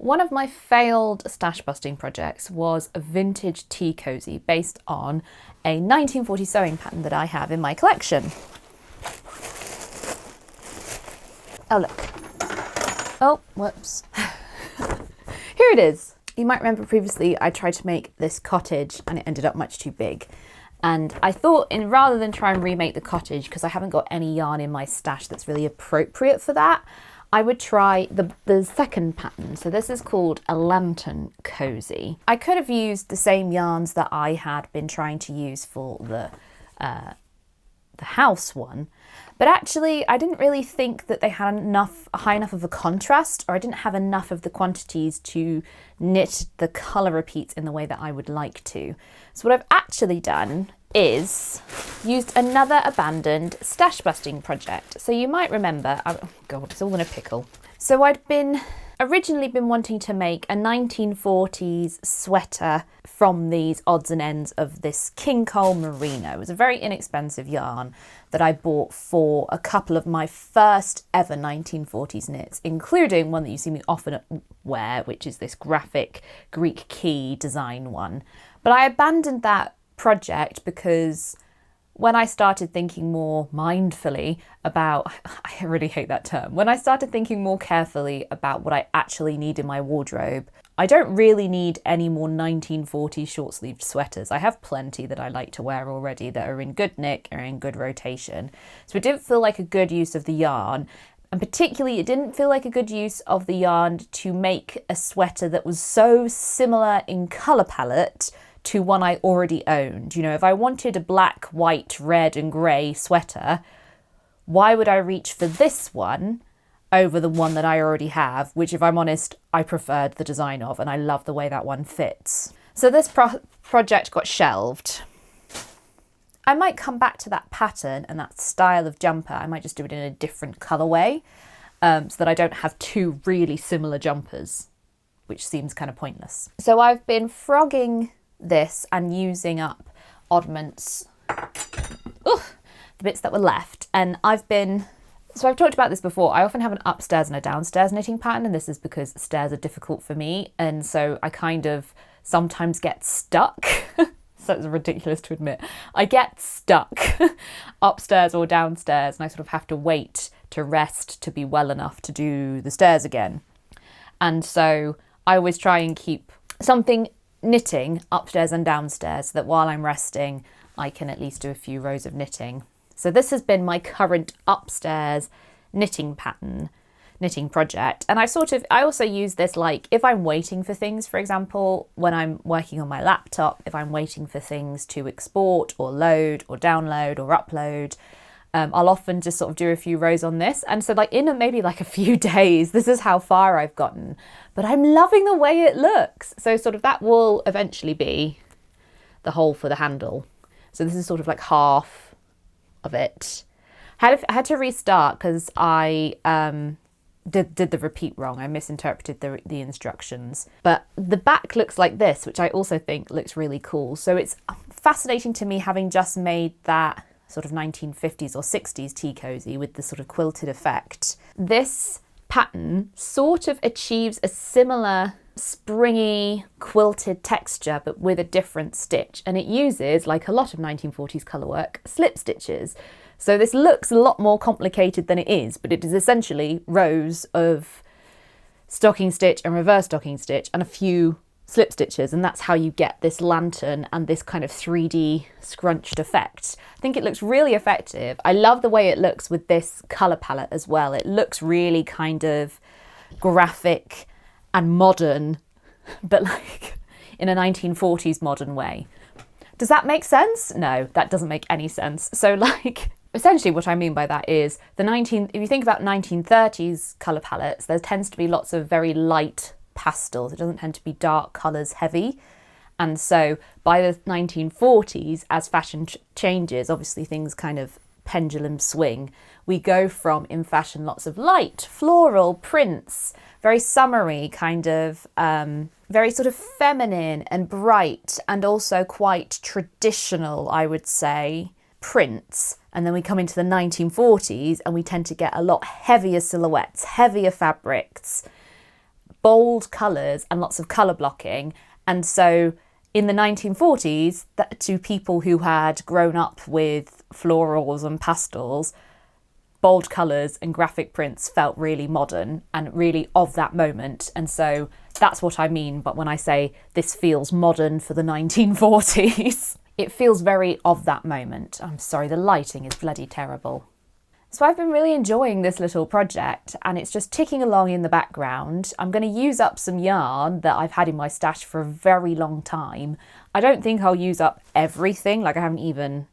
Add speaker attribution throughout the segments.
Speaker 1: One of my failed stash busting projects was a vintage tea cozy based on a 1940s sewing pattern that I have in my collection. Oh look. Oh, whoops. Here it is. You might remember previously I tried to make this cottage and it ended up much too big. And I thought, rather than try and remake the cottage, because I haven't got any yarn in my stash that's really appropriate for that, I would try the second pattern. So this is called a lantern cozy. I could have used the same yarns that I had been trying to use for the house one, but actually I didn't really think that they had high enough of a contrast, or I didn't have enough of the quantities to knit the colour repeats in the way that I would like to. So what I've actually done is used another abandoned stash busting project. So you might remember, oh God, it's all in a pickle. So I'd originally been wanting to make a 1940s sweater from these odds and ends of this king coal merino. It was a very inexpensive yarn that I bought for a couple of my first ever 1940s knits, including one that you see me often wear, which is this graphic Greek key design one. But I abandoned that project because when I started thinking more mindfully about, I really hate that term, when I started thinking more carefully about what I actually need in my wardrobe, I don't really need any more 1940s short-sleeved sweaters. I have plenty that I like to wear already that are in good nick or in good rotation. So it didn't feel like a good use of the yarn. And particularly, it didn't feel like a good use of the yarn to make a sweater that was so similar in colour palette to one I already owned. You know, if I wanted a black, white, red and grey sweater, why would I reach for this one over the one that I already have, which, if I'm honest, I preferred the design of, and I love the way that one fits. So this project got shelved. I might come back to that pattern and that style of jumper. I might just do it in a different colourway, so that I don't have two really similar jumpers, which seems kind of pointless. So I've been frogging this and using up oddments, the bits that were left, and I've talked about this before. I often have an upstairs and a downstairs knitting pattern, and this is because stairs are difficult for me, and so I kind of sometimes get stuck. So it's ridiculous to admit. I get stuck upstairs or downstairs, and I sort of have to wait to rest to be well enough to do the stairs again. And so I always try and keep something knitting upstairs and downstairs so that while I'm resting, I can at least do a few rows of knitting. So this has been my current upstairs knitting project. And I also use this, like, if I'm waiting for things, for example, when I'm working on my laptop, if I'm waiting for things to export or load or download or upload, I'll often just sort of do a few rows on this. And so like in maybe like a few days, this is how far I've gotten, but I'm loving the way it looks. So sort of that will eventually be the hole for the handle. So this is sort of like half of it. I had to restart because I did the repeat wrong. I misinterpreted the instructions. But the back looks like this, which I also think looks really cool. So it's fascinating to me, having just made that sort of 1950s or 60s tea cozy with the sort of quilted effect. This pattern sort of achieves a similar springy quilted texture, but with a different stitch. And it uses, like a lot of 1940s colourwork, slip stitches. So this looks a lot more complicated than it is, but it is essentially rows of stocking stitch and reverse stocking stitch and a few slip stitches, and that's how you get this lantern and this kind of 3D scrunched effect. I think it looks really effective. I love the way it looks with this colour palette as well. It looks really kind of graphic and modern, but like in a 1940s modern way. Does that make sense? No, that doesn't make any sense. So like, essentially what I mean by that is if you think about 1930s colour palettes, there tends to be lots of very light pastels. It doesn't tend to be dark colours heavy. And so by the 1940s, as fashion changes, obviously things kind of pendulum swing. We go from, in fashion, lots of light, floral prints, very summery, kind of very sort of feminine and bright, and also quite traditional, I would say, prints. And then we come into the 1940s and we tend to get a lot heavier silhouettes, heavier fabrics, bold colours and lots of colour blocking. And so in the 1940s, to people who had grown up with florals and pastels, bold colours and graphic prints felt really modern and really of that moment. And so that's what I mean. But when I say this feels modern for the 1940s, it feels very of that moment. I'm sorry, the lighting is bloody terrible. So I've been really enjoying this little project, and it's just ticking along in the background. I'm going to use up some yarn that I've had in my stash for a very long time. I don't think I'll use up everything, like I haven't even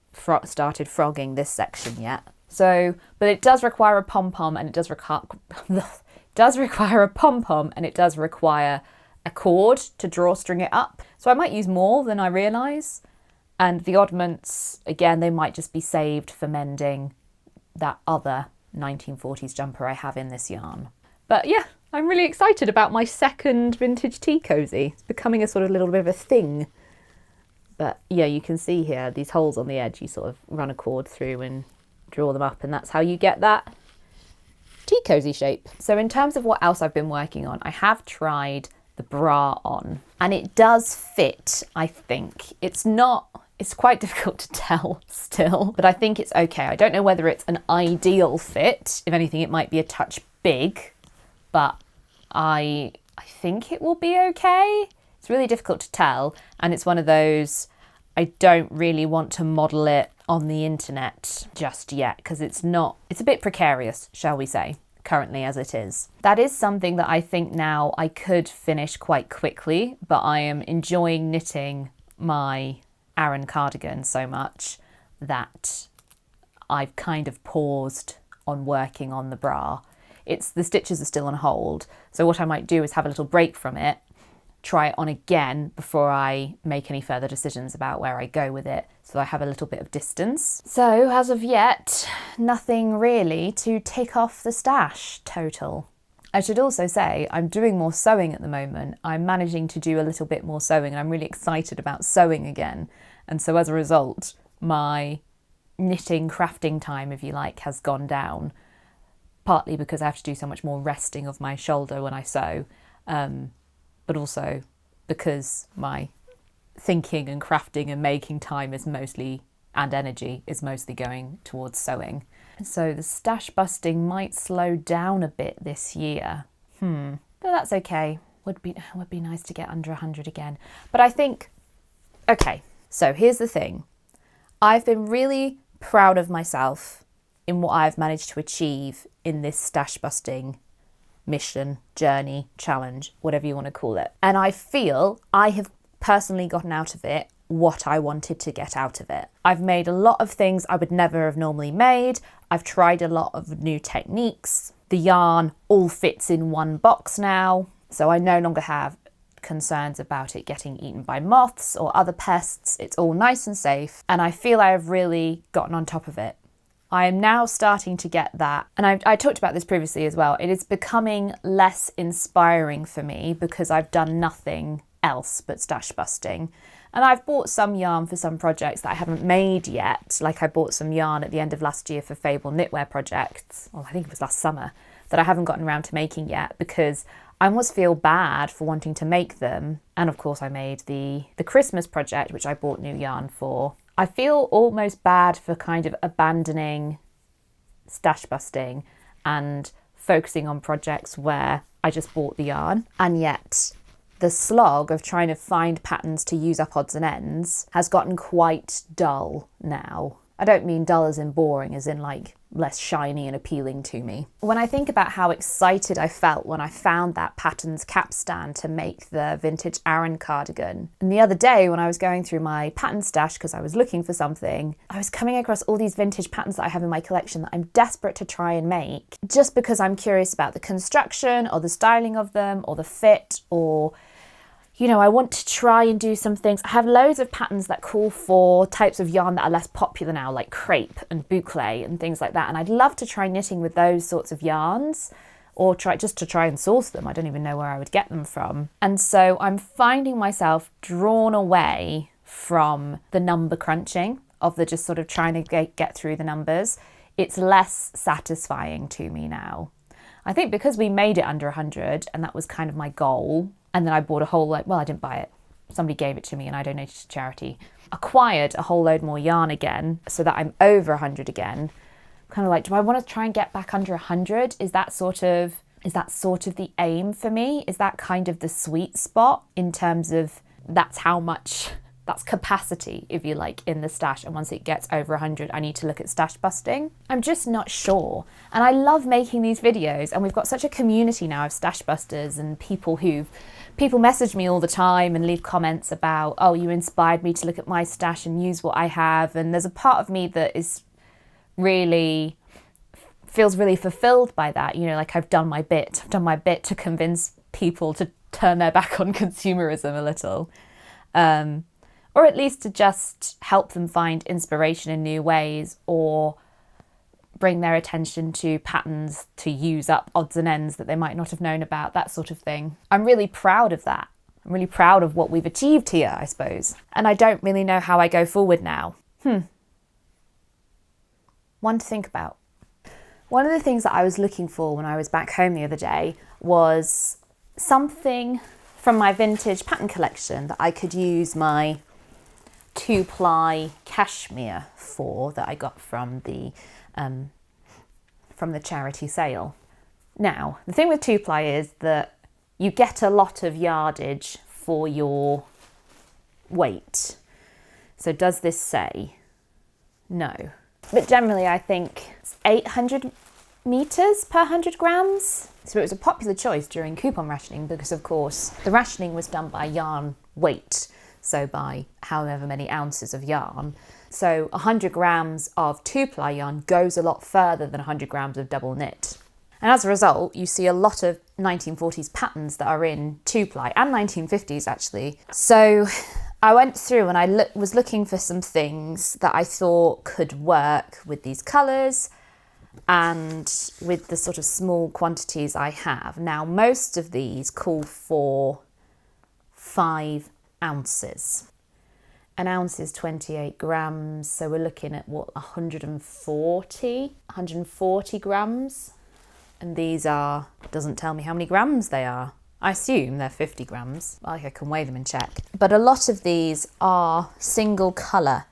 Speaker 1: started frogging this section yet. So, but it does require a pom-pom, and it does require a pom-pom, and it does require a cord to drawstring it up. So I might use more than I realise. And the oddments, again, they might just be saved for mending that other 1940s jumper I have in this yarn. But yeah, I'm really excited about my second vintage tea cosy. It's becoming a sort of little bit of a thing. But yeah, you can see here, these holes on the edge, you sort of run a cord through and draw them up, and that's how you get that tea cosy shape. So in terms of what else I've been working on, I have tried the bra on, and it does fit, I think. It's quite difficult to tell still, but I think it's okay. I don't know whether it's an ideal fit. If anything, it might be a touch big, but I think it will be okay. It's really difficult to tell, and it's one of those, I don't really want to model it on the internet just yet, because it's a bit precarious, shall we say, currently as it is. That is something that I think now I could finish quite quickly, but I am enjoying knitting my Aran cardigan so much that I've kind of paused on working on the bra. The stitches are still on hold, so what I might do is have a little break from it, try it on again before I make any further decisions about where I go with it, so I have a little bit of distance. So as of yet, nothing really to tick off the stash total. I should also say I'm doing more sewing at the moment. I'm managing to do a little bit more sewing, and I'm really excited about sewing again. And so as a result, my knitting crafting time, if you like, has gone down, partly because I have to do so much more resting of my shoulder when I sew, but also because my thinking and crafting and making time is mostly, and energy is mostly going towards sewing. So the stash busting might slow down a bit this year. But that's okay. Would be nice to get under 100 again. But I think, okay, so here's the thing. I've been really proud of myself in what I've managed to achieve in this stash busting mission, journey, challenge, whatever you want to call it. And I feel I have personally gotten out of it what I wanted to get out of it. I've made a lot of things I would never have normally made. I've tried a lot of new techniques. The yarn all fits in one box now, so I no longer have concerns about it getting eaten by moths or other pests. It's all nice and safe, and I feel I have really gotten on top of it. I am now starting to get that, and I talked about this previously as well, it is becoming less inspiring for me because I've done nothing else but stash busting. And I've bought some yarn for some projects that I haven't made yet, like I bought some yarn at the end of last year for Fable knitwear projects, or I think it was last summer, that I haven't gotten around to making yet because I almost feel bad for wanting to make them. And of course I made the Christmas project, which I bought new yarn for. I feel almost bad for kind of abandoning stash busting and focusing on projects where I just bought the yarn, and yet the slog of trying to find patterns to use up odds and ends has gotten quite dull now. I don't mean dull as in boring, as in like less shiny and appealing to me. When I think about how excited I felt when I found that patterns capstan to make the vintage Aran cardigan, and the other day when I was going through my pattern stash because I was looking for something, I was coming across all these vintage patterns that I have in my collection that I'm desperate to try and make, just because I'm curious about the construction or the styling of them or the fit, or I want to try and do some things. I have loads of patterns that call for types of yarn that are less popular now, like crepe and boucle and things like that. And I'd love to try knitting with those sorts of yarns, or try and source them. I don't even know where I would get them from. And so I'm finding myself drawn away from the number crunching of the just sort of trying to get through the numbers. It's less satisfying to me now. I think because we made it under 100 and that was kind of my goal, and then I bought a whole, like, well, I didn't buy it. Somebody gave it to me and I donated to charity. Acquired a whole load more yarn again so that I'm over 100 again. Kind of like, do I want to try and get back under 100? Is that sort of the aim for me? Is that kind of the sweet spot in terms of that's how much, that's capacity, if you like, in the stash. And once it gets over 100, I need to look at stash busting. I'm just not sure. And I love making these videos, and we've got such a community now of stash busters and people message me all the time and leave comments about, oh, you inspired me to look at my stash and use what I have. And there's a part of me that feels really fulfilled by that. You know, like I've done my bit to convince people to turn their back on consumerism a little. Or at least to just help them find inspiration in new ways, or bring their attention to patterns to use up odds and ends that they might not have known about, that sort of thing. I'm really proud of that. I'm really proud of what we've achieved here, I suppose. And I don't really know how I go forward now. One to think about. One of the things that I was looking for when I was back home the other day was something from my vintage pattern collection that I could use my 2-ply cashmere for, that I got from the charity sale. Now, the thing with 2-ply is that you get a lot of yardage for your weight. So does this say? No. But generally I think it's 800 meters per 100 grams. So it was a popular choice during coupon rationing because, of course, the rationing was done by yarn weight. So by however many ounces of yarn. So 100 grams of 2-ply yarn goes a lot further than 100 grams of double knit. And as a result, you see a lot of 1940s patterns that are in 2-ply, and 1950s actually. So I went through and I was looking for some things that I thought could work with these colours and with the sort of small quantities I have. Now, most of these call for 5 ounces. An ounce is 28 grams, so we're looking at what, 140 grams. And these are, doesn't tell me how many grams they are. I assume they're 50 grams. I can weigh them and check. But a lot of these are single colour,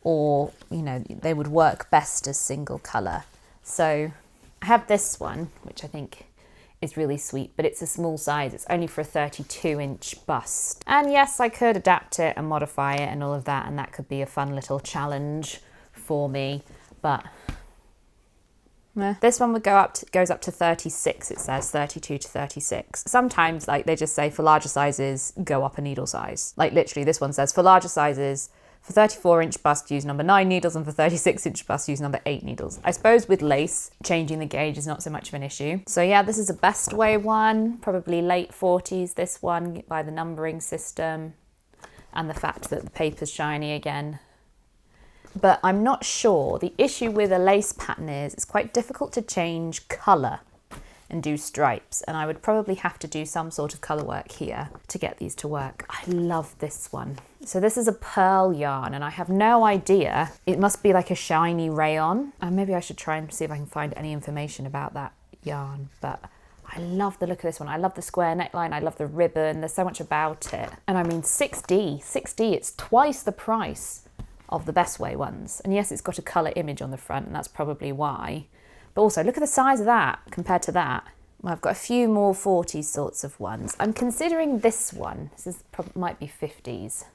Speaker 1: or, you know, they would work best as single colour. So I have this one, which I think is really sweet, but it's a small size. It's only for a 32-inch bust. And yes, I could adapt it and modify it and all of that, and that could be a fun little challenge for me, but this one would goes up to 36, it says 32 to 36. Sometimes, like, they just say for larger sizes, go up a needle size. Like, literally, this one says for larger sizes, for 34-inch bust, use number 9 needles, and for 36-inch bust, use number 8 needles. I suppose with lace, changing the gauge is not so much of an issue. So yeah, this is a best way one, probably late 40s, this one, by the numbering system and the fact that the paper's shiny again. But I'm not sure. The issue with a lace pattern is it's quite difficult to change colour and do stripes, and I would probably have to do some sort of colour work here to get these to work. I love this one. So this is a pearl yarn, and I have no idea. It must be like a shiny rayon. Maybe I should try and see if I can find any information about that yarn, but I love the look of this one. I love the square neckline. I love the ribbon. There's so much about it. And I mean, 6D, it's twice the price of the Best Way ones. And yes, it's got a colour image on the front, and that's probably why. But also, look at the size of that compared to that. Well, I've got a few more 40s sorts of ones. I'm considering this one. Might be 50s,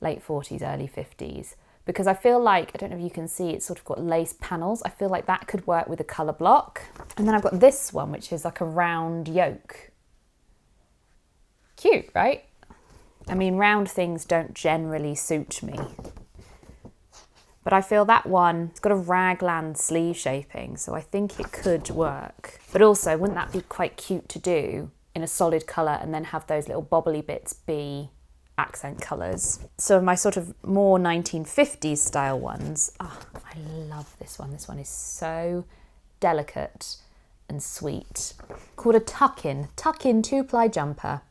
Speaker 1: late 40s, early 50s. Because I feel like, I don't know if you can see, it's sort of got lace panels. I feel like that could work with a colour block. And then I've got this one, which is like a round yoke. Cute, right? I mean, round things don't generally suit me. But I feel that one, it's got a raglan sleeve shaping, so I think it could work. But also, wouldn't that be quite cute to do in a solid colour and then have those little bobbly bits be accent colours? So my sort of more 1950s style ones, oh, I love this one. This one is so delicate and sweet. Called a tuck-in 2-ply jumper.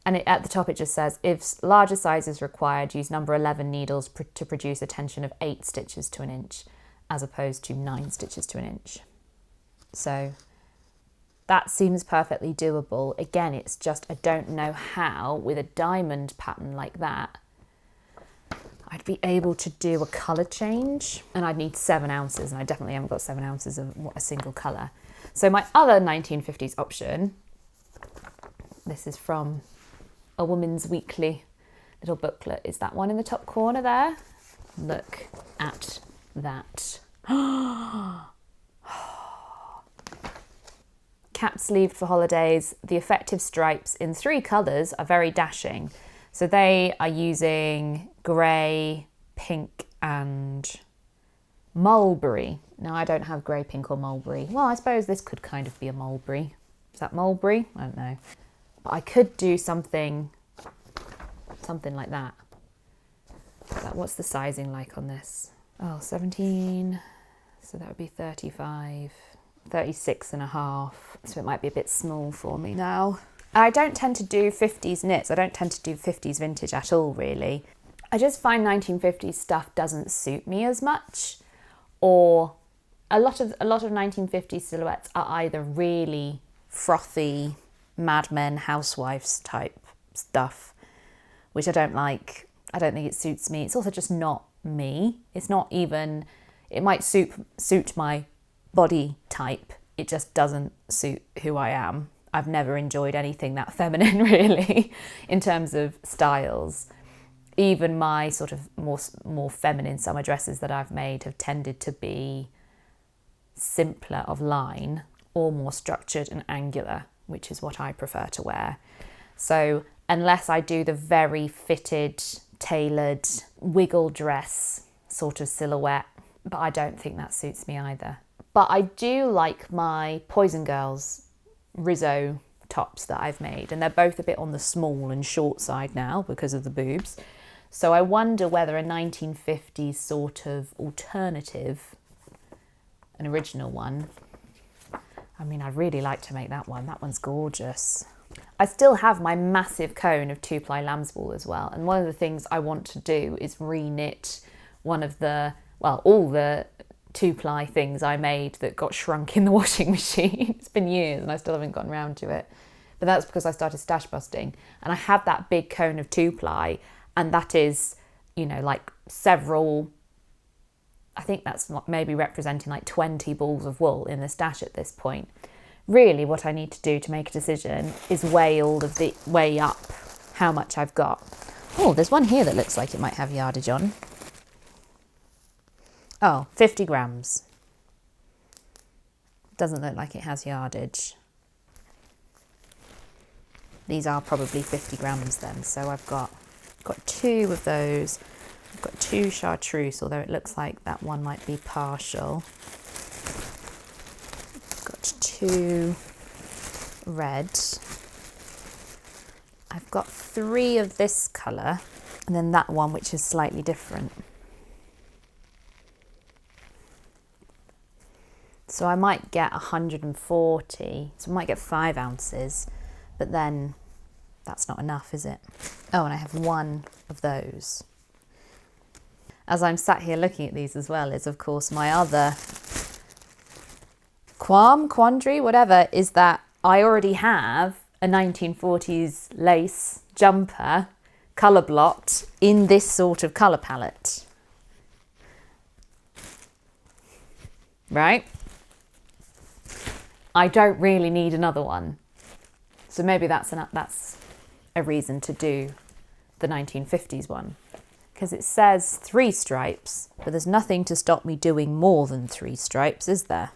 Speaker 1: And at the top it just says, if larger size is required, use number 11 needles to produce a tension of 8 stitches to an inch, as opposed to 9 stitches to an inch. So That seems perfectly doable. Again, it's just I don't know how, with a diamond pattern like that, I'd be able to do a colour change, and I'd need 7 ounces, and I definitely haven't got 7 ounces of a single colour. So my other 1950s option, this is from a Woman's Weekly little booklet, is that one in the top corner there. Look at that. Cap sleeved for holidays. The effective stripes in 3 colours are very dashing. So they are using grey, pink and mulberry. Now I don't have grey, pink or mulberry. Well, I suppose this could kind of be a mulberry. Is that mulberry? I don't know. But I could do something like that. What's the sizing like on this? Oh, 17. So that would be 35, 36 and a half. So it might be a bit small for me now. I don't tend to do 50s knits. I don't tend to do 50s vintage at all, really. I just find 1950s stuff doesn't suit me as much, or a lot of 1950s silhouettes are either really frothy Mad Men housewives type stuff, which I don't like. I don't think it suits me. It's also just not me. It's not even, it might suit my body type. It just doesn't suit who I am. I've never enjoyed anything that feminine, really, in terms of styles. Even my sort of more feminine summer dresses that I've made have tended to be simpler of line or more structured and angular, which is what I prefer to wear. So unless I do the very fitted, tailored, wiggle dress sort of silhouette, but I don't think that suits me either. But I do like my Poison Girls Rizzo tops that I've made, and they're both a bit on the small and short side now because of the boobs. So I wonder whether a 1950s sort of alternative, an original one, I mean, I'd really like to make that one. That one's gorgeous. I still have my massive cone of 2-ply lambswool as well, and one of the things I want to do is re-knit one of the, well, all the 2-ply things I made that got shrunk in the washing machine. It's been years and I still haven't gotten around to it. But that's because I started stash busting, and I have that big cone of 2-ply, and that is, you know, like several, I think that's maybe representing like 20 balls of wool in the stash at this point. Really what I need to do to make a decision is weigh up how much I've got. Oh, there's one here that looks like it might have yardage on. Oh, 50 grams. Doesn't look like it has yardage. These are probably 50 grams then. So I've got 2 of those. I've got 2 chartreuse, although it looks like that one might be partial. I've got 2 red. I've got 3 of this colour, and then that one which is slightly different. So I might get 140, so I might get 5 ounces, but then that's not enough, is it? Oh, and I have 1 of those. As I'm sat here looking at these as well, is of course my other quandary, whatever, is that I already have a 1940s lace jumper, colour blocked, in this sort of colour palette. Right? I don't really need another one. So maybe that's a reason to do the 1950s one. Because it says 3 stripes, but there's nothing to stop me doing more than 3 stripes, is there?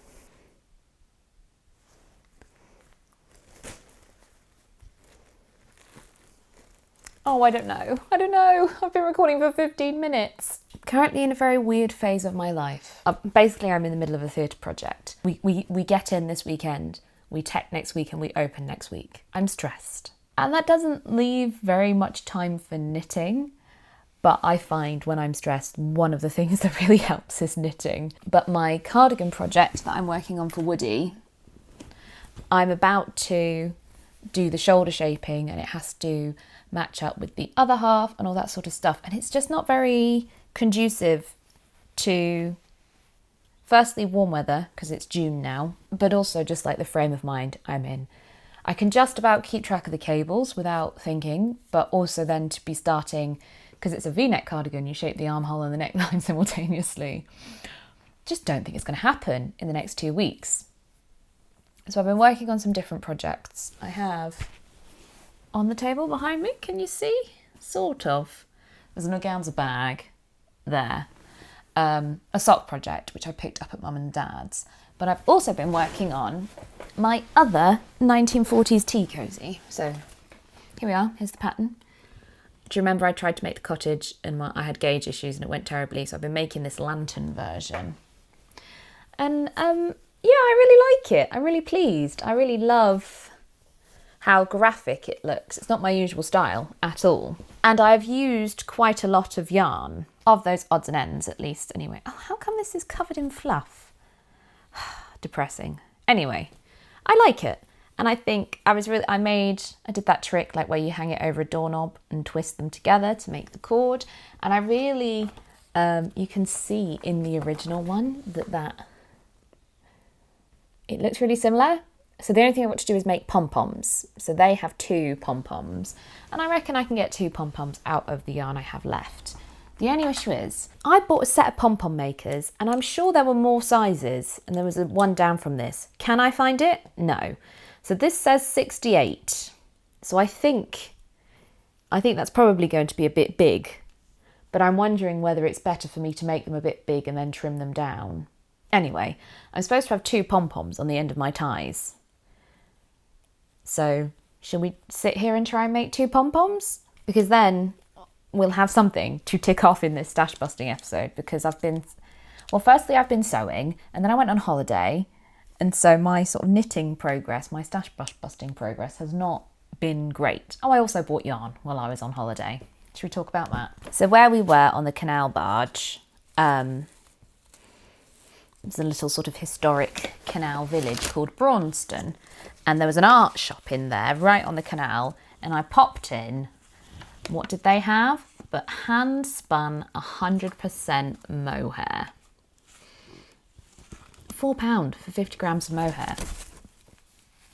Speaker 1: Oh, I don't know. I've been recording for 15 minutes. Currently in a very weird phase of my life. Basically, I'm in the middle of a theatre project. We get in this weekend, we tech next week, and we open next week. I'm stressed. And that doesn't leave very much time for knitting. But I find when I'm stressed, one of the things that really helps is knitting. But my cardigan project that I'm working on for Woody, I'm about to do the shoulder shaping, and it has to match up with the other half and all that sort of stuff. And it's just not very conducive to Firstly, warm weather, because it's June now, but also just like the frame of mind I'm in. I can just about keep track of the cables without thinking, but also then to be starting, because it's a V-neck cardigan, you shape the armhole and the neckline simultaneously. Just don't think it's going to happen in the next 2 weeks. So I've been working on some different projects. I have on the table behind me, can you see? Sort of. There's an organza bag there. A sock project, which I picked up at Mum and Dad's. But I've also been working on my other 1940s tea cosy. So here we are, here's the pattern. Do you remember I tried to make the cottage and I had gauge issues and it went terribly, so I've been making this lantern version. And yeah, I really like it. I'm really pleased. I really love how graphic it looks. It's not my usual style at all. And I've used quite a lot of yarn, of those odds and ends at least anyway. Oh, how come this is covered in fluff? Depressing. Anyway, I like it. And I think I did that trick like where you hang it over a doorknob and twist them together to make the cord. And I really, you can see in the original one that it looks really similar. So the only thing I want to do is make pom-poms. So they have 2 pom-poms. And I reckon I can get 2 pom-poms out of the yarn I have left. The only issue is, I bought a set of pom-pom makers and I'm sure there were more sizes and there was one down from this. Can I find it? No. So this says 68. So I think that's probably going to be a bit big, but I'm wondering whether it's better for me to make them a bit big and then trim them down. Anyway, I'm supposed to have 2 pom-poms on the end of my ties. So shall we sit here and try and make 2 pom-poms? Because then we'll have something to tick off in this stash busting episode, because firstly I've been sewing and then I went on holiday. And so my sort of knitting progress, my stash busting progress has not been great. Oh, I also bought yarn while I was on holiday. Should we talk about that? So where we were on the canal barge, it's a little sort of historic canal village called Braunston. And there was an art shop in there right on the canal. And I popped in. What did they have? But hand spun 100% mohair. £4 for 50 grams of mohair.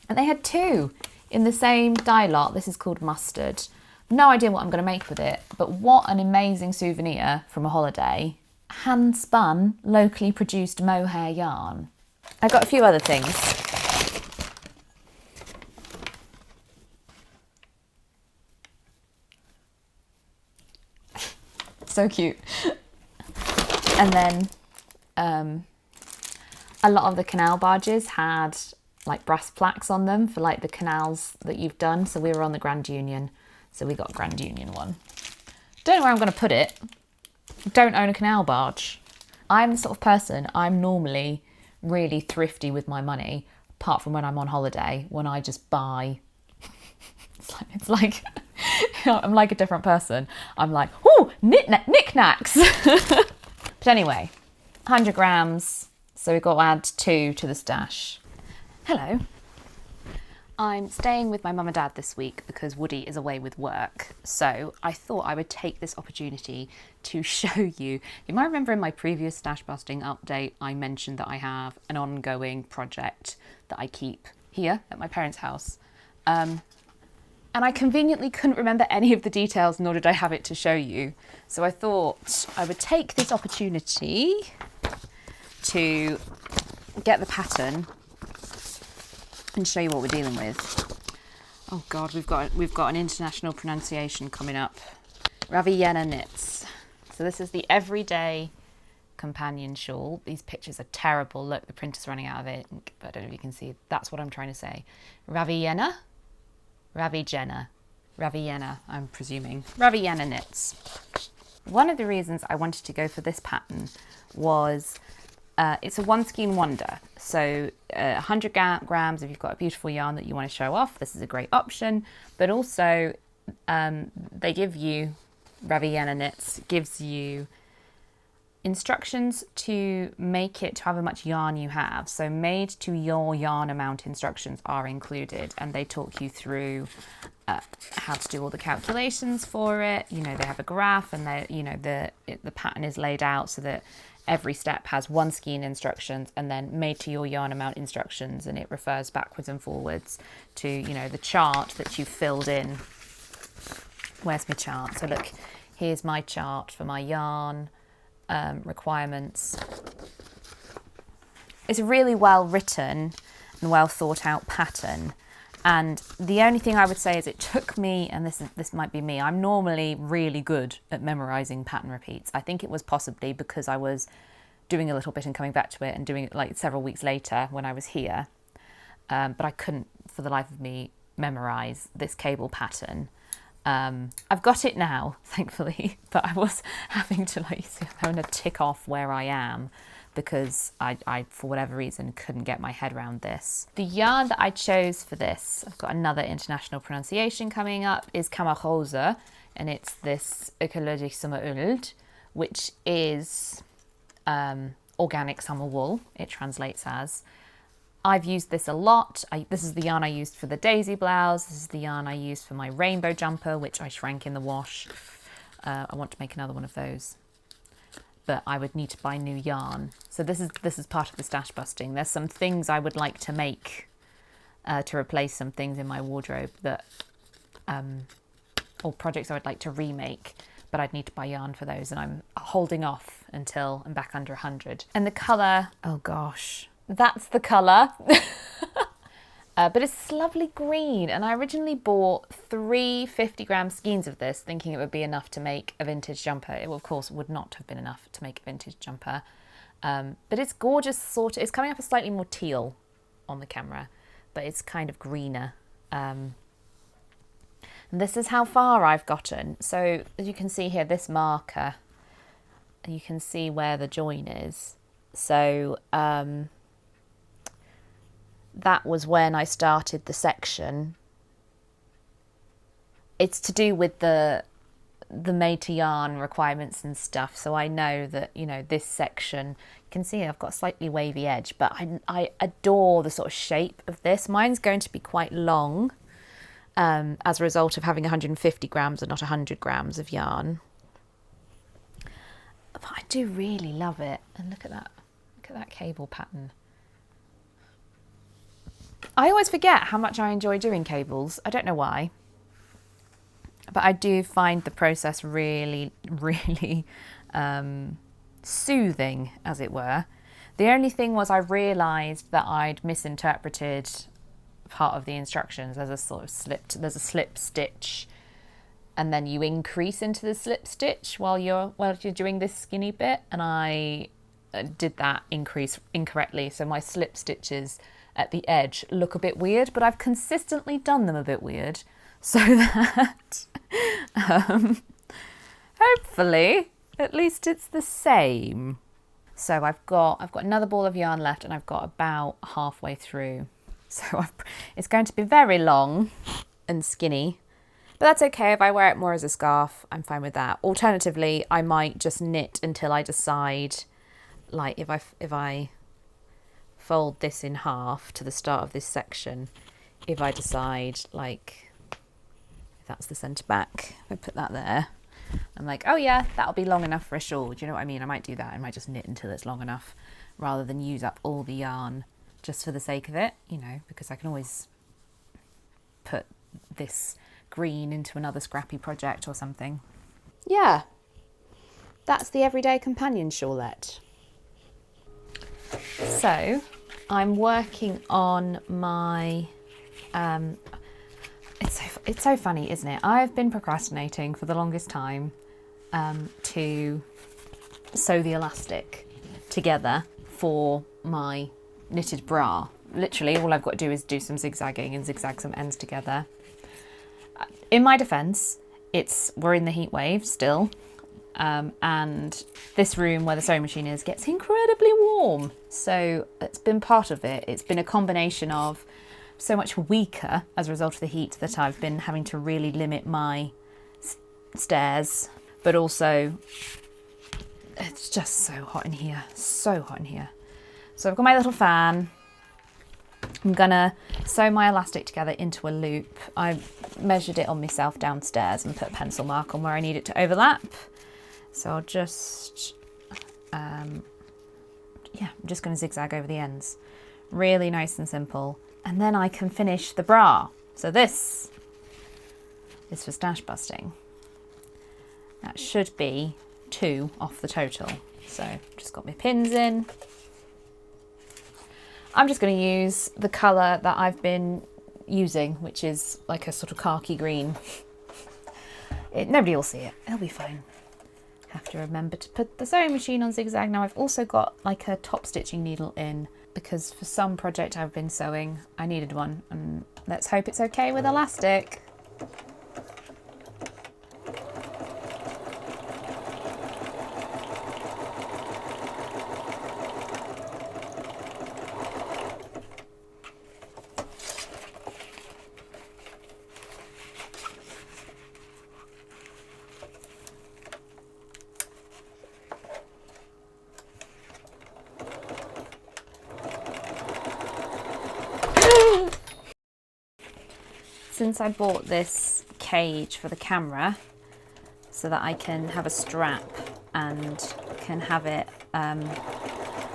Speaker 1: And they had 2 in the same dye lot. This is called mustard. No idea what I'm going to make with it, but what an amazing souvenir from a holiday. Hand spun, locally produced mohair yarn. I've got a few other things. So cute. And then a lot of the canal barges had like brass plaques on them for like the canals that you've done. So we were on the Grand Union, so we got a Grand Union one. Don't know where I'm going to put it. Don't own a canal barge. I'm the sort of person, I'm normally really thrifty with my money, apart from when I'm on holiday, when I just buy. It's like I'm like a different person. I'm like, ooh, knickknacks. But anyway, 100 grams. So we've got to add 2 to the stash. Hello. I'm staying with my mum and dad this week because Woody is away with work. So I thought I would take this opportunity to show you. You might remember in my previous stash busting update, I mentioned that I have an ongoing project that I keep here at my parents' house. And I conveniently couldn't remember any of the details, nor did I have it to show you. So I thought I would take this opportunity to get the pattern and show you what we're dealing with. Oh God, we've got an international pronunciation coming up. Ravienna knits. So this is the everyday companion shawl. These pictures are terrible. Look, the printer's running out of it. But I don't know if you can see. That's what I'm trying to say. Ravienna. Ravienna, I'm presuming. Ravienna knits. One of the reasons I wanted to go for this pattern was it's a one skein wonder. So 100 grams if you've got a beautiful yarn that you want to show off, this is a great option. But also they give you, Ravienna Knits gives you instructions to make it to however much yarn you have. So made to your yarn amount instructions are included, and they talk you through how to do all the calculations for it. You know, they have a graph, and they, you know, the pattern is laid out so that every step has one skein instructions and then made to your yarn amount instructions, and it refers backwards and forwards to, you know, the chart that you filled in. Where's my chart? So look, here's my chart for my yarn requirements. It's a really well written and well thought out pattern. And the only thing I would say is it took me, and this might be me, I'm normally really good at memorising pattern repeats. I think it was possibly because I was doing a little bit and coming back to it and doing it like several weeks later when I was here. But I couldn't for the life of me memorise this cable pattern. I've got it now, thankfully, but I was having to, like, I'm having to tick off where I am because I, for whatever reason, couldn't get my head around this. The yarn that I chose for this, I've got another international pronunciation coming up, is Kammerhose, and it's this Ökologisch Sommeröl, which is organic summer wool, it translates as. I've used this a lot. This is the yarn I used for the daisy blouse. This is the yarn I used for my rainbow jumper, which I shrank in the wash. I want to make another one of those, but I would need to buy new yarn. So this is part of the stash busting. There's some things I would like to make to replace some things in my wardrobe that, or projects I would like to remake, but I'd need to buy yarn for those, and I'm holding off until I'm back under 100. And the colour, oh gosh, that's the colour. But it's this lovely green, and I originally bought 3 50-gram skeins of this thinking it would be enough to make a vintage jumper. It, of course, would not have been enough to make a vintage jumper, but it's gorgeous. It's coming up a slightly more teal on the camera, but it's kind of greener. And this is how far I've gotten. So as you can see here, this marker, you can see where the join is. So that was when I started the section. It's to do with the made to yarn requirements and stuff. So I know that, you know, this section, you can see I've got a slightly wavy edge, but I adore the sort of shape of this. Mine's going to be quite long as a result of having 150 grams and not 100 grams of yarn. But I do really love it. And look at that cable pattern. I always forget how much I enjoy doing cables. I don't know why, but I do find the process really, really soothing, as it were. The only thing was I realised that I'd misinterpreted part of the instructions. There's a sort of slip stitch, and then you increase into the slip stitch while you're doing this skinny bit, and I did that increase incorrectly. So my slip stitches at the edge look a bit weird, but I've consistently done them a bit weird, so that hopefully at least it's the same. So I've got another ball of yarn left, and I've got about halfway through. So it's going to be very long and skinny, but that's okay. If I wear it more as a scarf, I'm fine with that. Alternatively, I might just knit until I decide, like if I fold this in half to the start of this section, if I decide, like, if that's the centre back, if I put that there, I'm like, oh yeah, that'll be long enough for a shawl. Do you know what I mean? I might do that. I might just knit until it's long enough rather than use up all the yarn just for the sake of it, you know, because I can always put this green into another scrappy project or something. Yeah, that's the everyday companion shawlette. So I'm working on my, it's so funny, isn't it? I've been procrastinating for the longest time to sew the elastic together for my knitted bra. Literally all I've got to do is do some zigzagging and zigzag some ends together. In my defence, we're in the heat wave still. And this room where the sewing machine is gets incredibly warm, so it's been part of it. It's been a combination of so much weaker as a result of the heat that I've been having to really limit my stairs, but also it's just so hot in here, so hot in here. So I've got my little fan. I'm gonna sew my elastic together into a loop. I measured it on myself downstairs and put a pencil mark on where I need it to overlap. So I'll just yeah, I'm just going to zigzag over the ends. Really nice and simple. And then I can finish the bra. So this is for stash busting. That should be 2 off the total. So just got my pins in. I'm just going to use the colour that I've been using, which is like a sort of khaki green. Nobody will see it. It'll be fine. Have to remember to put the sewing machine on zigzag. Now I've also got like a top stitching needle in because for some project I've been sewing, I needed one, and let's hope it's okay with elastic. Since I bought this cage for the camera so that I can have a strap and can have it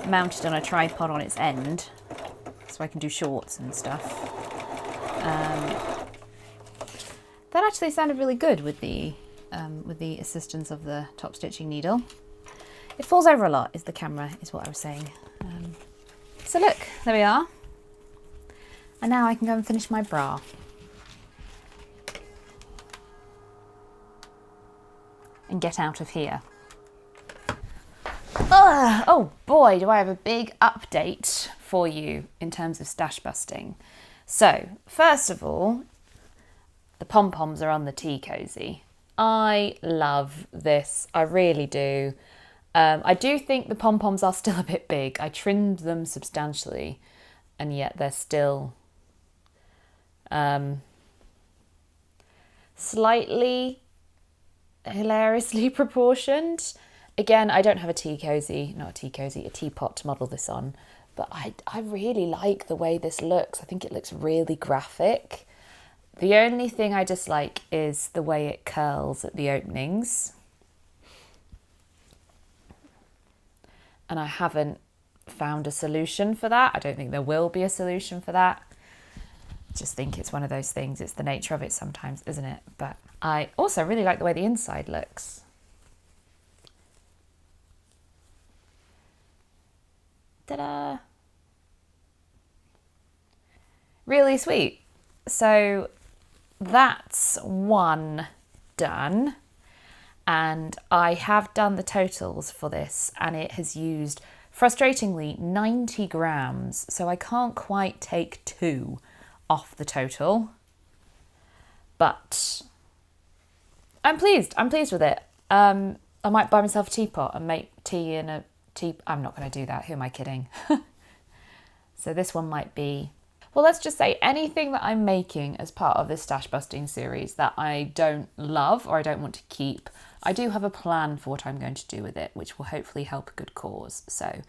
Speaker 1: mounted on a tripod on its end so I can do shorts and stuff, that actually sounded really good with the assistance of the top stitching needle. It falls over a lot is the camera, is what I was saying. So look, there we are. And now I can go and finish my bra. And get out of here. Oh boy, do I have a big update for you in terms of stash busting. So, first of all, the pom-poms are on the tea cozy. I love this, I really do. I do think the pom-poms are still a bit big. I trimmed them substantially, and yet they're still slightly hilariously proportioned. Again, I don't have a teapot to model this on, but I really like the way this looks. I think it looks really graphic. The only thing I dislike is the way it curls at the openings. And I haven't found a solution for that. I don't think there will be a solution for that. Just think it's one of those things. It's the nature of it sometimes, isn't it? But I also really like the way the inside looks. Ta-da! Really sweet. So that's one done. And I have done the totals for this, and it has used, frustratingly, 90 grams. So I can't quite take 2 off the total. But I'm pleased with it. I might buy myself a teapot and make tea in a tea. I'm not going to do that. Who am I kidding? So this one might be, well, let's just say anything that I'm making as part of this stash busting series that I don't love or I don't want to keep, I do have a plan for what I'm going to do with it, which will hopefully help a good cause. So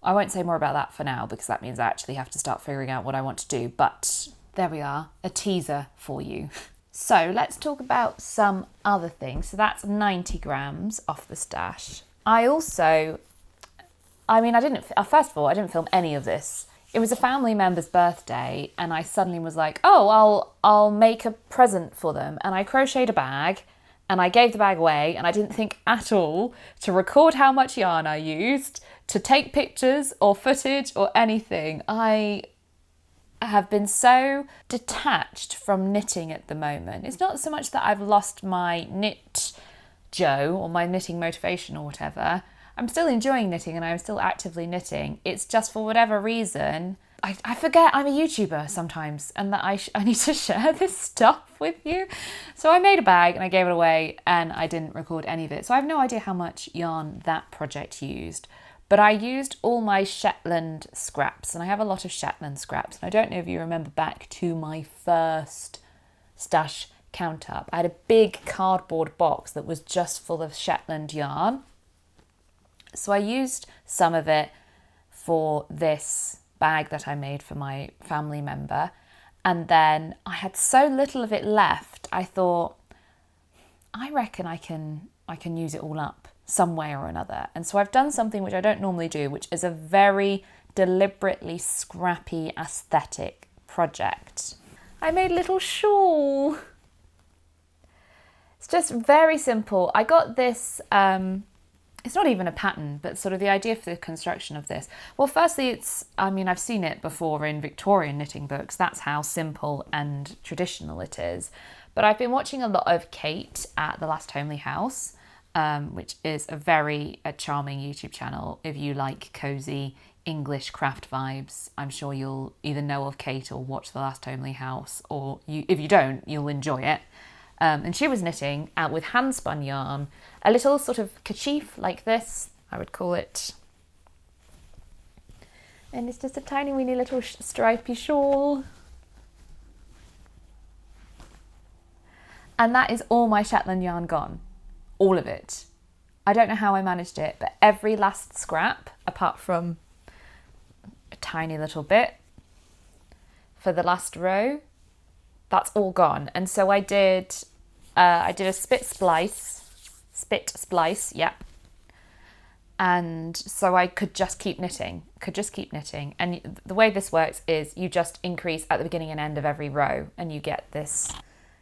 Speaker 1: I won't say more about that for now because that means I actually have to start figuring out what I want to do. But there we are, a teaser for you. So let's talk about some other things. So that's 90 grams off the stash. First of all, I didn't film any of this. It was a family member's birthday and I suddenly was like, oh, I'll make a present for them. And I crocheted a bag and I gave the bag away, and I didn't think at all to record how much yarn I used, to take pictures or footage or anything. I have been so detached from knitting at the moment. It's not so much that I've lost my knit joe or my knitting motivation or whatever. I'm still enjoying knitting and I'm still actively knitting. It's just for whatever reason, I forget I'm a YouTuber sometimes and that I need to share this stuff with you. So I made a bag and I gave it away and I didn't record any of it. So I have no idea how much yarn that project used. But I used all my Shetland scraps, and I have a lot of Shetland scraps. And I don't know if you remember back to my first stash count up. I had a big cardboard box that was just full of Shetland yarn. So I used some of it for this bag that I made for my family member. And then I had so little of it left, I thought, I reckon I can use it all up. some way or another. And so I've done something which I don't normally do, which is a very deliberately scrappy aesthetic project. I made a little shawl. It's just very simple. I got this, it's not even a pattern, but sort of the idea for the construction of this. Well, firstly, I've seen it before in Victorian knitting books. That's how simple and traditional it is. But I've been watching a lot of Kate at The Last Homely House, which is a charming YouTube channel. If you like cosy English craft vibes, I'm sure you'll either know of Kate or watch The Last Homely House, or if you don't, you'll enjoy it. And she was knitting out with hand-spun yarn, a little sort of kerchief like this, I would call it. And it's just a tiny weeny little stripy shawl. And that is all my Shetland yarn gone. All of it. I don't know how I managed it, but every last scrap, apart from a tiny little bit for the last row, that's all gone. And so I did a spit splice, yeah. And so I could just keep knitting. And the way this works is you just increase at the beginning and end of every row, and you get this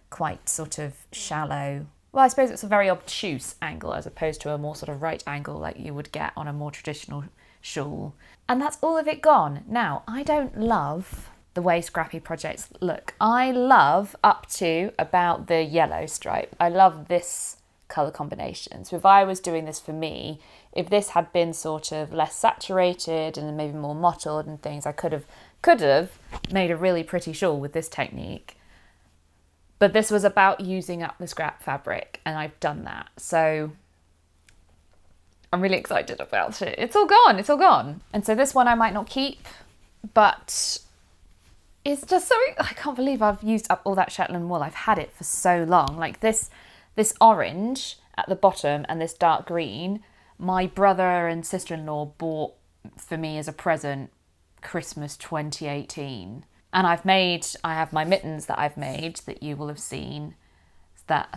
Speaker 1: quite sort of shallow, well, I suppose it's a very obtuse angle as opposed to a more sort of right angle like you would get on a more traditional shawl. And that's all of it gone. Now, I don't love the way scrappy projects look. I love up to about the yellow stripe. I love this colour combination. So if I was doing this for me, if this had been sort of less saturated and maybe more mottled and things, I could have made a really pretty shawl with this technique. But this was about using up the scrap fabric, and I've done that. So I'm really excited about it. It's all gone. And so this one I might not keep, but it's just so, I can't believe I've used up all that Shetland wool. I've had it for so long. Like this orange at the bottom and this dark green, my brother and sister-in-law bought for me as a present Christmas 2018. And I have my mittens that I've made that you will have seen.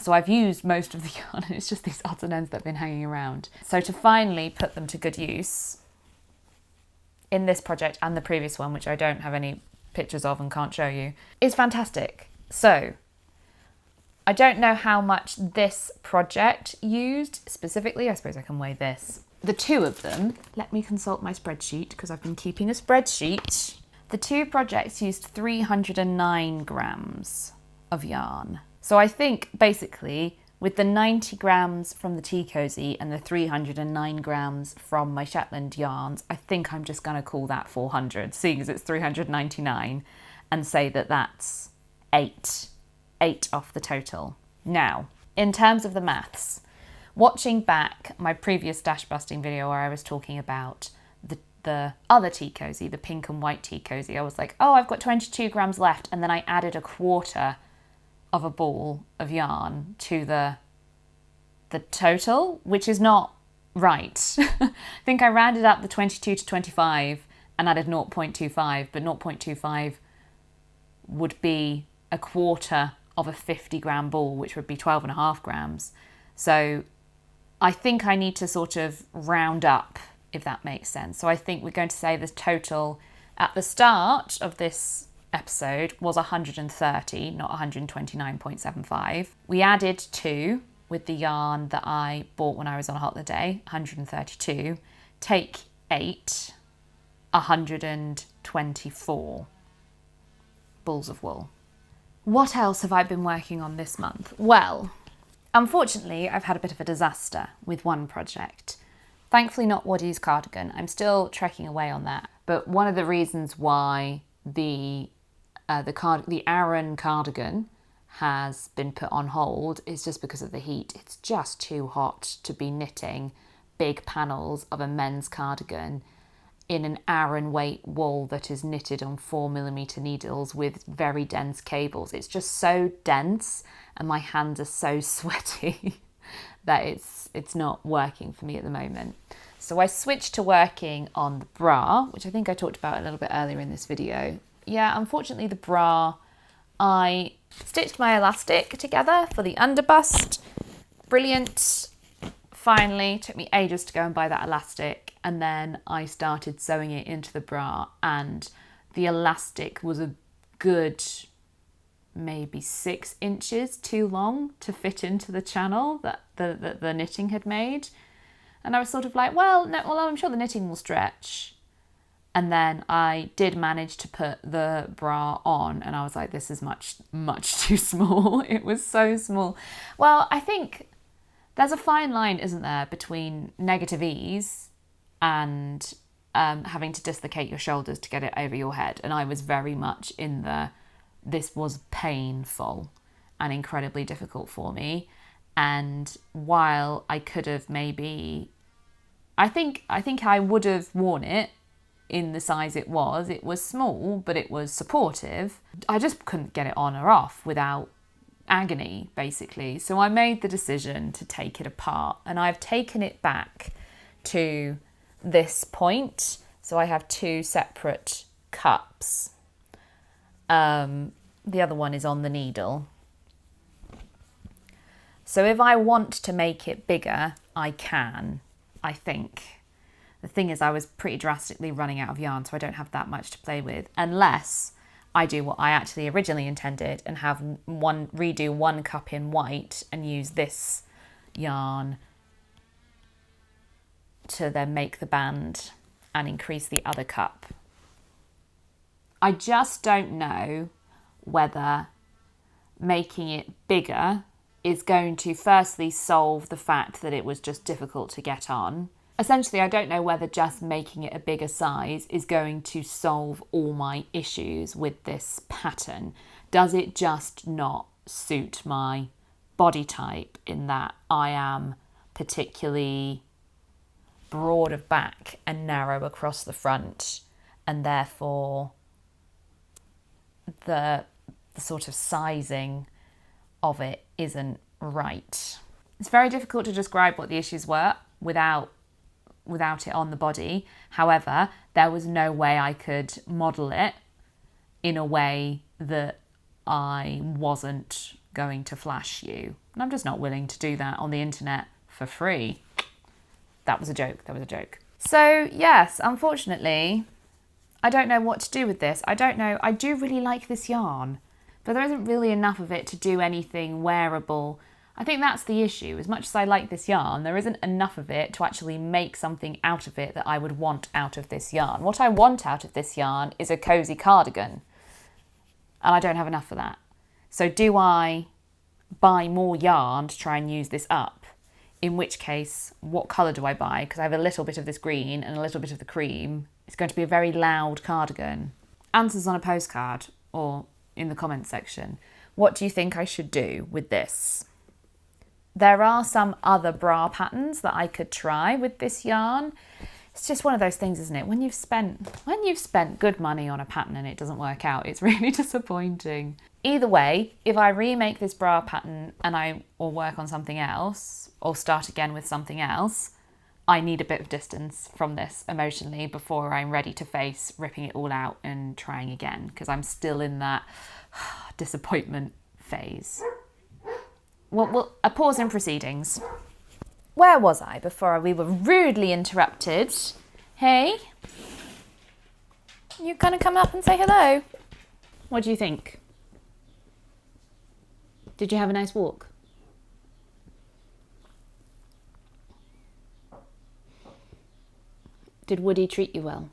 Speaker 1: So I've used most of the yarn. It's just these odds and ends that have been hanging around. So to finally put them to good use in this project and the previous one, which I don't have any pictures of and can't show you, is fantastic. So I don't know how much this project used specifically. I suppose I can weigh this. The two of them, let me consult my spreadsheet because I've been keeping a spreadsheet. The two projects used 309 grams of yarn. So I think basically with the 90 grams from the Tea Cozy and the 309 grams from my Shetland yarns, I think I'm just going to call that 400, seeing as it's 399, and say that that's eight off the total. Now, in terms of the maths, watching back my previous Stashbusting video where I was talking about the other Tea Cozy, the pink and white Tea Cozy, I was like, oh, I've got 22 grams left, and then I added a quarter of a ball of yarn to the total, which is not right. I think I rounded up the 22 to 25 and added 0.25, but 0.25 would be a quarter of a 50 gram ball, which would be 12.5 grams. So I think I need to sort of round up, if that makes sense. So I think we're going to say the total at the start of this episode was 130, not 129.75. We added 2 with the yarn that I bought when I was on holiday, 132. Take 8, 124 balls of wool. What else have I been working on this month? Well, unfortunately, I've had a bit of a disaster with one project. Thankfully not Waddy's cardigan. I'm still trekking away on that. But one of the reasons why the Aran cardigan has been put on hold is just because of the heat. It's just too hot to be knitting big panels of a men's cardigan in an Aran weight wool that is knitted on 4mm needles with very dense cables. It's just so dense and my hands are so sweaty that it's not working for me at the moment. So I switched to working on the bra, which I think I talked about a little bit earlier in this video. Yeah, unfortunately the bra, I stitched my elastic together for the underbust. Brilliant. finally, took me ages to go and buy that elastic, and then I started sewing it into the bra, and the elastic was a good maybe 6 inches too long to fit into the channel that the knitting had made. And I was sort of like, well, no, well, I'm sure the knitting will stretch. And then I did manage to put the bra on, and I was like, this is much, much too small. It was so small. Well, I think there's a fine line, isn't there, between negative ease and having to dislocate your shoulders to get it over your head. And I was very much in this was painful and incredibly difficult for me. And while I could have maybe, I think I would have worn it in the size it was small, but it was supportive. I just couldn't get it on or off without agony, basically. So I made the decision to take it apart, and I've taken it back to this point. So I have 2 separate cups. The other one is on the needle. So if I want to make it bigger, I can, I think. The thing is, I was pretty drastically running out of yarn, so I don't have that much to play with, unless I do what I actually originally intended and have redo 1 cup in white and use this yarn to then make the band and increase the other cup. I just don't know whether making it bigger is going to firstly solve the fact that it was just difficult to get on. Essentially, I don't know whether just making it a bigger size is going to solve all my issues with this pattern. Does it just not suit my body type, in that I am particularly broad of back and narrow across the front, and therefore the sort of sizing of it isn't right. It's very difficult to describe what the issues were without it on the body. However, there was no way I could model it in a way that I wasn't going to flash you. And I'm just not willing to do that on the internet for free. That was a joke. So yes, unfortunately, I don't know what to do with this. I don't know. I do really like this yarn, but there isn't really enough of it to do anything wearable. I think that's the issue. As much as I like this yarn, there isn't enough of it to actually make something out of it that I would want out of this yarn. What I want out of this yarn is a cozy cardigan, and I don't have enough for that. So do I buy more yarn to try and use this up? In which case, what colour do I buy? Because I have a little bit of this green and a little bit of the cream. It's going to be a very loud cardigan. Answers on a postcard or in the comments section. What do you think I should do with this? There are some other bra patterns that I could try with this yarn. It's just one of those things, isn't it? When you've spent good money on a pattern and it doesn't work out, it's really disappointing. Either way, if I remake this bra pattern or work on something else, or start again with something else, I need a bit of distance from this emotionally before I'm ready to face ripping it all out and trying again, because I'm still in that disappointment phase. Well, a pause in proceedings. Where was I before we were rudely interrupted? Hey? You gonna come up and say hello? What do you think? Did you have a nice walk? Did Woody treat you well?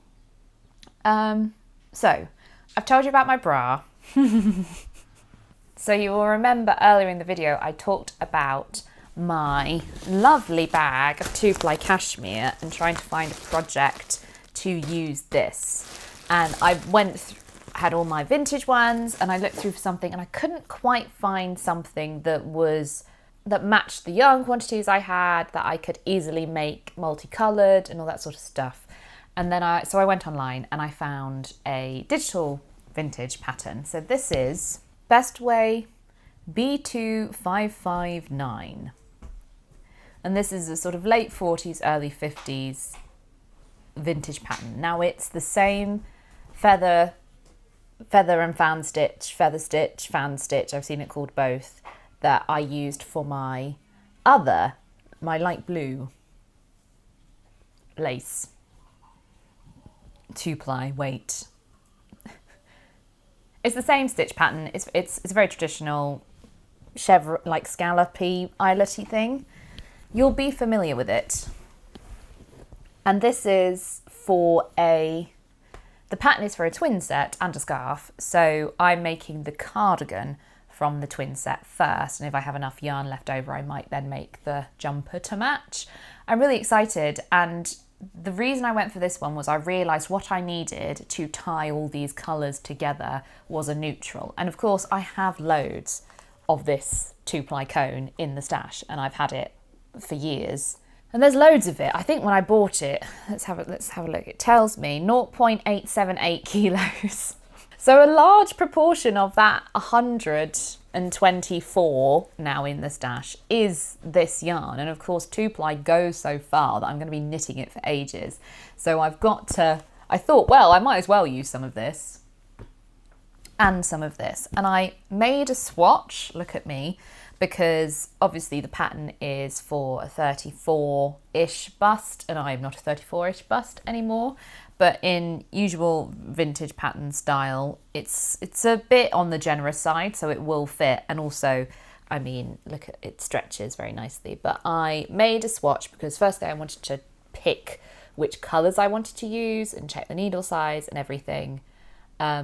Speaker 1: So, I've told you about my bra. So you will remember earlier in the video I talked about my lovely bag of 2-ply cashmere and trying to find a project to use this. And I had all my vintage ones, and I looked through for something and I couldn't quite find something that matched the yarn quantities I had, that I could easily make multicoloured and all that sort of stuff. And then so I went online and I found a digital vintage pattern. So this is Bestway B2559. And this is a sort of late 40s, early 50s vintage pattern. Now it's the same feather and fan stitch, feather stitch, fan stitch, I've seen it called both, that I used for my other my light blue lace 2-ply weight. It's the same stitch pattern. It's a very traditional chevron, like scallopy eyeletty thing. You'll be familiar with it. And this is for the pattern is for a twin set and a scarf. So I'm making the cardigan from the twin set first. And if I have enough yarn left over, I might then make the jumper to match. I'm really excited. And the reason I went for this one was I realised what I needed to tie all these colours together was a neutral. And of course I have loads of this 2-ply cone in the stash and I've had it for years. And there's loads of it. I think when I bought it, let's have a look. It tells me 0.878 kilos. So a large proportion of that 124 now in the stash is this yarn. And of course 2-ply goes so far that I'm going to be knitting it for ages. So I thought, well, I might as well use some of this and some of this. And I made a swatch, look at me, because obviously the pattern is for a 34-ish bust and I'm not a 34-ish bust anymore. But in usual vintage pattern style, it's a bit on the generous side, so it will fit. And also, I mean, look at it, stretches very nicely. But I made a swatch because firstly I wanted to pick which colours I wanted to use and check the needle size and everything.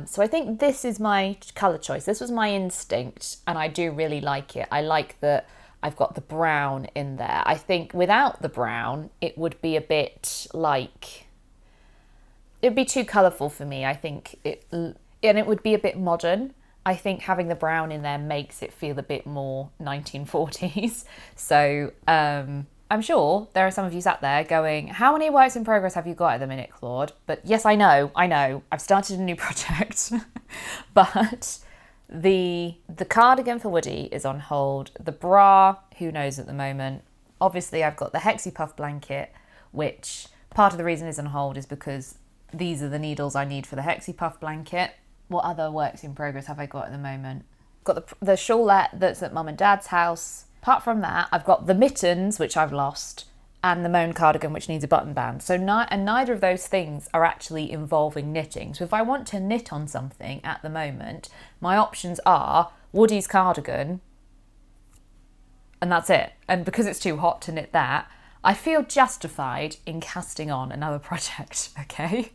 Speaker 1: So I think this is my colour choice. This was my instinct and I do really like it. I like that I've got the brown in there. I think without the brown, it would be a bit like... it'd be too colourful for me, I think, and it would be a bit modern. I think having the brown in there makes it feel a bit more 1940s. So I'm sure there are some of you sat there going, how many works in progress have you got at the minute, Claude? But yes, I know, I've started a new project. But the cardigan for Woody is on hold. The bra, who knows at the moment. Obviously, I've got the Hexie Puff blanket, which part of the reason is on hold is because these are the needles I need for the Hexie Puff blanket. What other works in progress have I got at the moment? Got the shawlette that's at Mum and Dad's house. Apart from that, I've got the mittens, which I've lost, and the Moan cardigan, which needs a button band. So neither of those things are actually involving knitting. So if I want to knit on something at the moment, my options are Woody's cardigan, and that's it. And because it's too hot to knit that, I feel justified in casting on another project, okay?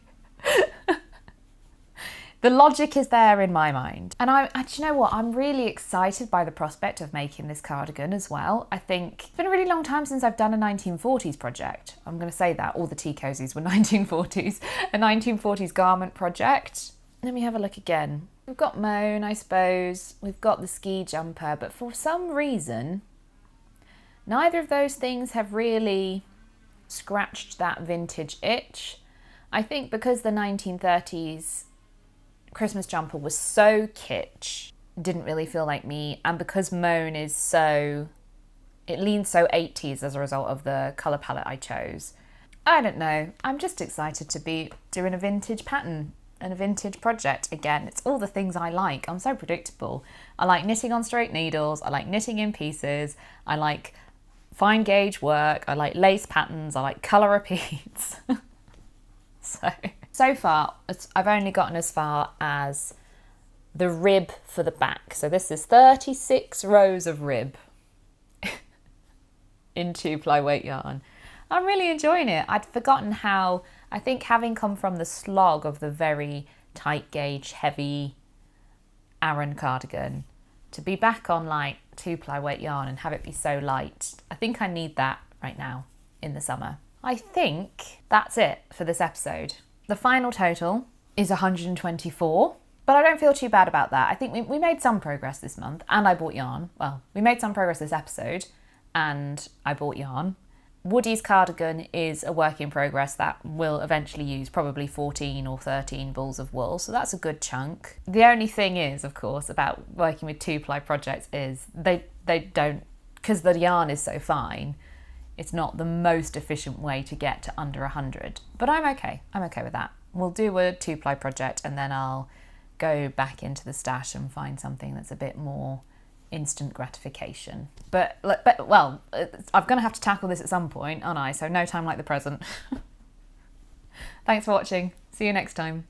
Speaker 1: The logic is there in my mind. And do you know what? I'm really excited by the prospect of making this cardigan as well. I think it's been a really long time since I've done a 1940s project. I'm going to say that. All the tea cozies were 1940s. A 1940s garment project. Let me have a look again. We've got Moan, I suppose. We've got the ski jumper. But for some reason, neither of those things have really scratched that vintage itch. I think because the 1930s Christmas jumper was so kitsch, didn't really feel like me, and because Moan is it leans so 80s as a result of the colour palette I chose. I don't know, I'm just excited to be doing a vintage pattern and a vintage project again. It's all the things I like. I'm so predictable. I like knitting on straight needles, I like knitting in pieces, I like fine gauge work, I like lace patterns, I like colour repeats. So far, I've only gotten as far as the rib for the back. So this is 36 rows of rib in 2-ply weight yarn. I'm really enjoying it. I'd forgotten how, I think having come from the slog of the very tight gauge, heavy Aran cardigan, to be back on like 2-ply weight yarn and have it be so light, I think I need that right now in the summer. I think that's it for this episode. The final total is 124, but I don't feel too bad about that. I think we made some progress this month and I bought yarn. Well, we made some progress this episode and I bought yarn. Woody's cardigan is a work in progress that will eventually use probably 14 or 13 balls of wool, so that's a good chunk. The only thing is, of course, about working with 2-ply projects is they don't, because the yarn is so fine, it's not the most efficient way to get to under 100, but I'm okay with that. We'll do a 2-ply project and then I'll go back into the stash and find something that's a bit more instant gratification. But well, I'm going to have to tackle this at some point, aren't I? So no time like the present. Thanks for watching. See you next time.